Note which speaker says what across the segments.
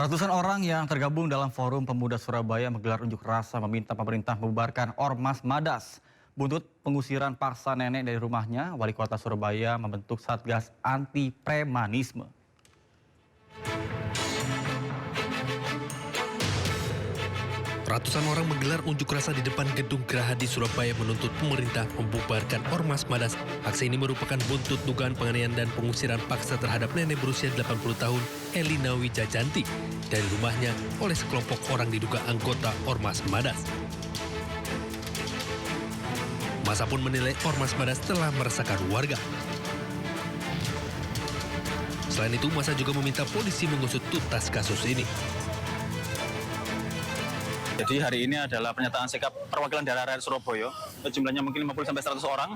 Speaker 1: Ratusan orang yang tergabung dalam Forum Pemuda Surabaya menggelar unjuk rasa meminta pemerintah membubarkan Ormas Madas. Buntut pengusiran paksa nenek dari rumahnya, Wali Kota Surabaya membentuk Satgas Anti Premanisme.
Speaker 2: Ratusan orang menggelar unjuk rasa di depan gedung Geraha di Surabaya menuntut pemerintah membubarkan Ormas Madas. Aksi ini merupakan buntut dugaan penganiayaan dan pengusiran paksa terhadap nenek berusia 80 tahun, Elina Wijajanti, dari rumahnya oleh sekelompok orang diduga anggota Ormas Madas. Masa pun menilai Ormas Madas telah meresahkan warga. Selain itu, masa juga meminta polisi mengusut tuntas kasus ini.
Speaker 3: Jadi hari ini adalah pernyataan sikap perwakilan daerah rakyat Surabaya, jumlahnya mungkin 50-100 orang,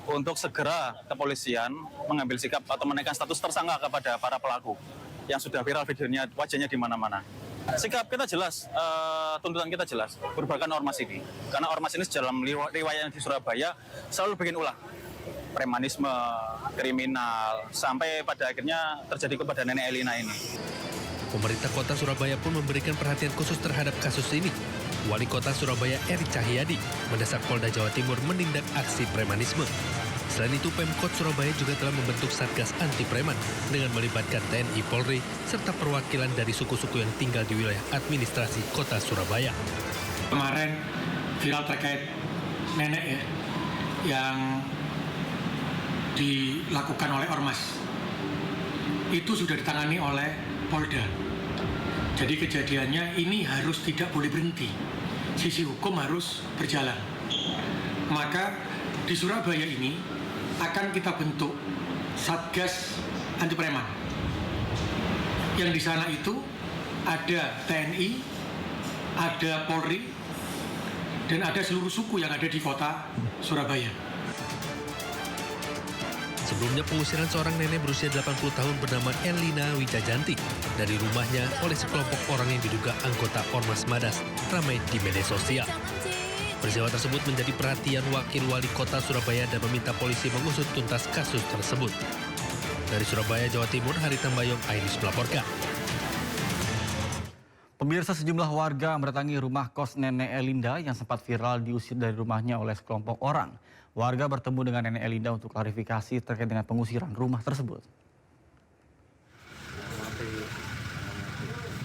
Speaker 3: untuk segera kepolisian mengambil sikap atau menaikkan status tersangka kepada para pelaku yang sudah viral videonya, wajahnya di mana-mana. Sikap kita jelas, tuntutan kita jelas, bubarkan ormas ini. Karena ormas ini dalam riwayat di Surabaya selalu bikin ulah. Premanisme, kriminal, sampai pada akhirnya terjadi kepada nenek Elina ini.
Speaker 2: Pemerintah Kota Surabaya pun memberikan perhatian khusus terhadap kasus ini. Wali Kota Surabaya Erik Cahyadi mendesak Polda Jawa Timur menindak aksi premanisme. Selain itu, Pemkot Surabaya juga telah membentuk Satgas Anti Preman dengan melibatkan TNI Polri serta perwakilan dari suku-suku yang tinggal di wilayah administrasi Kota Surabaya.
Speaker 4: Kemarin viral terkait nenek ya, yang dilakukan oleh Ormas. Itu sudah ditangani oleh Polda. Jadi kejadiannya ini harus tidak boleh berhenti. Sisi hukum harus berjalan. Maka di Surabaya ini akan kita bentuk Satgas Anti Preman. Yang di sana itu ada TNI, ada Polri, dan ada seluruh suku yang ada di kota Surabaya.
Speaker 2: Sebelumnya pengusiran seorang nenek berusia 80 tahun bernama Elina Wijajanti dari rumahnya oleh sekelompok orang yang diduga anggota Ormas Madas ramai di media sosial. Peristiwa tersebut menjadi perhatian Wakil Wali Kota Surabaya dan meminta polisi mengusut tuntas kasus tersebut. Dari Surabaya, Jawa Timur, Hari Tambayong, Ainus melaporkan.
Speaker 1: Pemirsa, sejumlah warga mendatangi rumah kos nenek Elinda yang sempat viral diusir dari rumahnya oleh sekelompok orang. Warga bertemu dengan nenek Elinda untuk klarifikasi terkait dengan pengusiran rumah tersebut.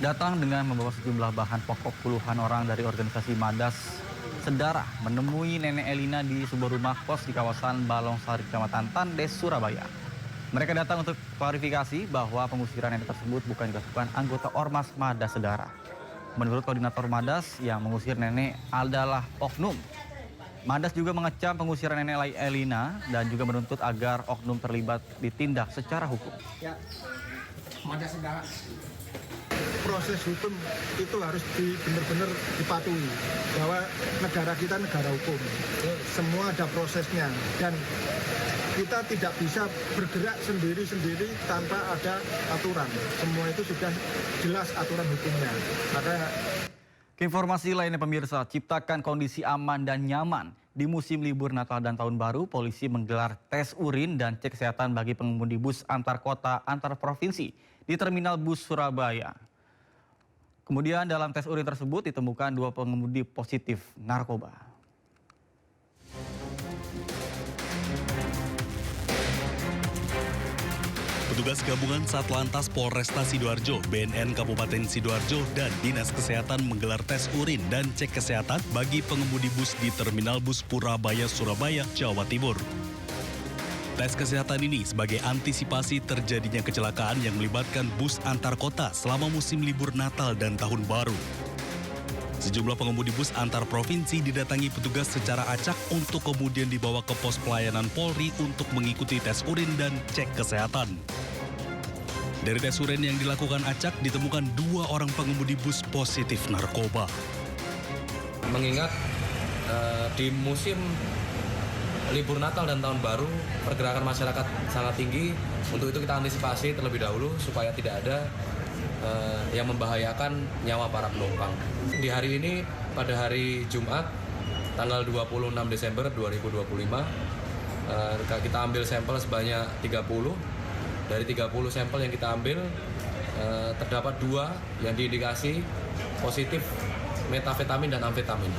Speaker 1: Datang dengan membawa sejumlah bahan pokok, puluhan orang dari organisasi Madas Sedarah menemui nenek Elina di sebuah rumah kos di kawasan Balongsari, Kecamatan Tandes, Surabaya. Mereka datang untuk klarifikasi bahwa pengusiran nenek tersebut bukan dilakukan anggota Ormas Madas Sedarah. Menurut koordinator Madas, yang mengusir nenek adalah oknum. Madas juga mengecam pengusiran nenek Elina dan juga menuntut agar oknum terlibat ditindak secara hukum.
Speaker 5: Ya, Madas Sedarah. Proses hukum itu harus benar-benar dipatuhi, bahwa negara kita negara hukum, semua ada prosesnya, dan kita tidak bisa bergerak sendiri-sendiri tanpa ada aturan. Semua itu sudah jelas aturan hukumnya.
Speaker 1: Informasi lainnya pemirsa, ciptakan kondisi aman dan nyaman. Di musim libur Natal dan Tahun Baru, polisi menggelar tes urin dan cek kesehatan bagi pengemudi bus antar kota antar provinsi di Terminal Bus Surabaya. Kemudian dalam tes urin tersebut ditemukan 2 pengemudi positif narkoba.
Speaker 6: Petugas gabungan Satlantas Polresta Sidoarjo, BNN Kabupaten Sidoarjo, dan Dinas Kesehatan menggelar tes urin dan cek kesehatan bagi pengemudi bus di Terminal Bus Purabaya, Surabaya, Jawa Timur. Tes kesehatan ini sebagai antisipasi terjadinya kecelakaan yang melibatkan bus antar kota selama musim libur Natal dan Tahun Baru. Sejumlah pengemudi bus antar provinsi didatangi petugas secara acak untuk kemudian dibawa ke pos pelayanan Polri untuk mengikuti tes urin dan cek kesehatan. Dari tes urin yang dilakukan acak ditemukan 2 orang pengemudi bus positif narkoba.
Speaker 7: Mengingat di musim libur Natal dan Tahun Baru, pergerakan masyarakat sangat tinggi. Untuk itu kita antisipasi terlebih dahulu supaya tidak ada yang membahayakan nyawa para penumpang. Di hari ini, pada hari Jumat, tanggal 26 Desember 2025, kita ambil sampel sebanyak 30. Dari 30 sampel yang kita ambil, terdapat 2 yang diindikasi positif metafetamin dan amfetamin.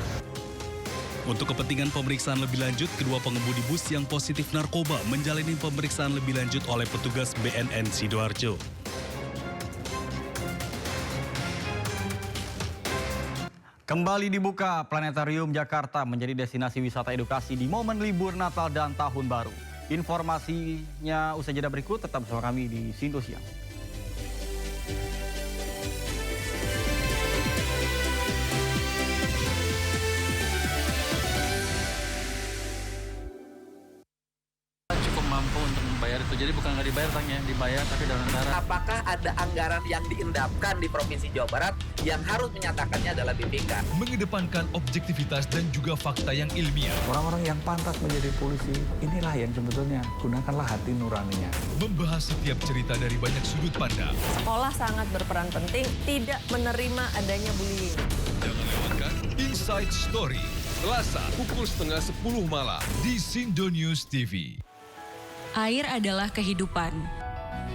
Speaker 6: Untuk kepentingan pemeriksaan lebih lanjut, kedua pengemudi bus yang positif narkoba menjalani pemeriksaan lebih lanjut oleh petugas BNN Sidoarjo.
Speaker 1: Kembali dibuka, Planetarium Jakarta menjadi destinasi wisata edukasi di momen libur Natal dan Tahun Baru. Informasinya usai jeda berikut, tetap bersama kami di Sindo Siang.
Speaker 8: Cukup mampu untuk membayar itu, jadi bukan nggak dibayar tangnya, dibayar tapi dalam negara.
Speaker 9: Apakah ada anggaran yang diendapkan di Provinsi Jawa Barat yang harus menyatakannya adalah BPK?
Speaker 10: Mengedepankan objektivitas dan juga fakta yang ilmiah.
Speaker 11: Orang-orang yang pantas menjadi polisi, inilah yang sebetulnya gunakanlah hati nuraninya.
Speaker 10: Membahas setiap cerita dari banyak sudut pandang.
Speaker 12: Sekolah sangat berperan penting, tidak menerima adanya bullying.
Speaker 10: Jangan lewatkan Inside Story, Selasa pukul 9:30 malam di Sindo News TV.
Speaker 13: Air adalah kehidupan.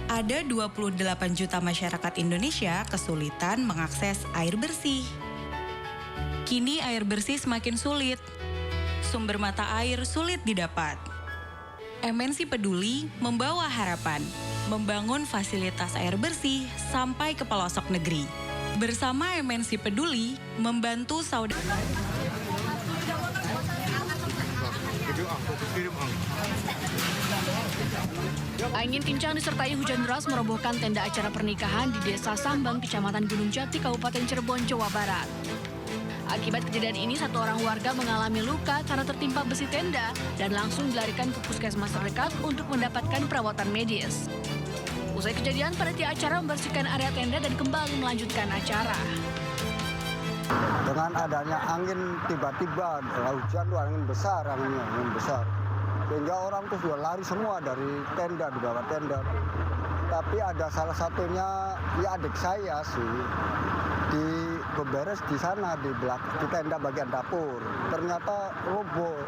Speaker 13: Ada 28 juta masyarakat Indonesia kesulitan mengakses air bersih. Kini air bersih semakin sulit. Sumber mata air sulit didapat. MNC Peduli membawa harapan, membangun fasilitas air bersih sampai ke pelosok negeri. Bersama MNC Peduli, membantu saudara.
Speaker 14: Angin kencang disertai hujan deras merobohkan tenda acara pernikahan di Desa Sambang, Kecamatan Gunung Jati, Kabupaten Cirebon, Jawa Barat. Akibat kejadian ini, 1 orang warga mengalami luka karena tertimpa besi tenda dan langsung dilarikan ke puskesmas terdekat untuk mendapatkan perawatan medis. Usai kejadian, panitia acara membersihkan area tenda dan kembali melanjutkan acara.
Speaker 5: Dengan adanya angin tiba-tiba, hujan tuh angin besar. Sehingga orang tuh sudah lari semua dari tenda, di bawah tenda. Tapi ada salah satunya, ya adik saya sih, di beberes di sana, di tenda bagian dapur. Ternyata roboh.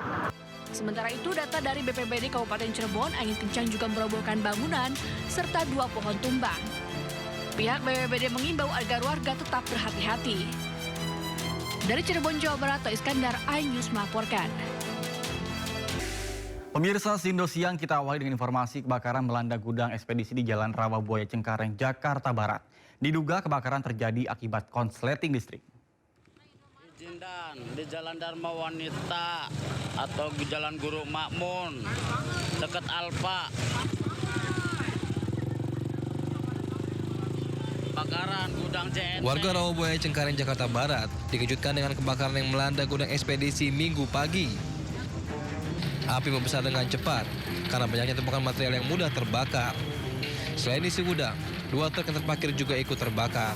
Speaker 14: Sementara itu, data dari BPBD Kabupaten Cirebon, angin kencang juga merobohkan bangunan serta 2 pohon tumbang. Pihak BPBD mengimbau agar warga tetap berhati-hati. Dari Cirebon, Jawa Barat, Toh Iskandar, iNews melaporkan.
Speaker 1: Pemirsa Sindo Siang, kita awali dengan informasi kebakaran melanda gudang ekspedisi di Jalan Rawabuaya Cengkareng, Jakarta Barat. Diduga kebakaran terjadi akibat konsleting listrik.
Speaker 15: Jindan di Jalan Dharma Wanita atau di Jalan Guru Makmun, dekat Alfa. Kebakaran gudang JNT.
Speaker 2: Warga Rawabuaya Cengkareng, Jakarta Barat dikejutkan dengan kebakaran yang melanda gudang ekspedisi Minggu pagi. Api membesar dengan cepat karena banyaknya tumpukan material yang mudah terbakar. Selain isi gudang, 2 truk yang terparkir juga ikut terbakar.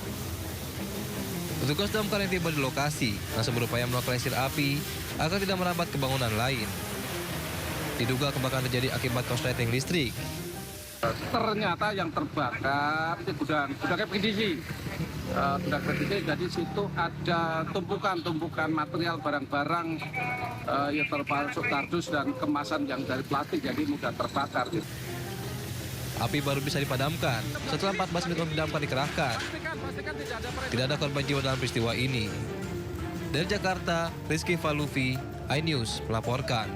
Speaker 2: Petugas damkar yang tiba di lokasi langsung berupaya melokalisir api agar tidak merambat ke bangunan lain. Diduga kebakaran terjadi akibat korsleting listrik.
Speaker 16: Ternyata yang terbakar di gudang ekspedisi. Gudang ekspedisi, jadi situ ada tumpukan material barang-barang yang termasuk kardus dan kemasan yang dari plastik, jadi mudah terbakar.
Speaker 2: Api baru bisa dipadamkan setelah 14 menit mobil damkar dikerahkan. Tidak ada korban jiwa dalam peristiwa ini. Dari Jakarta, Rizky Falufi, iNews melaporkan.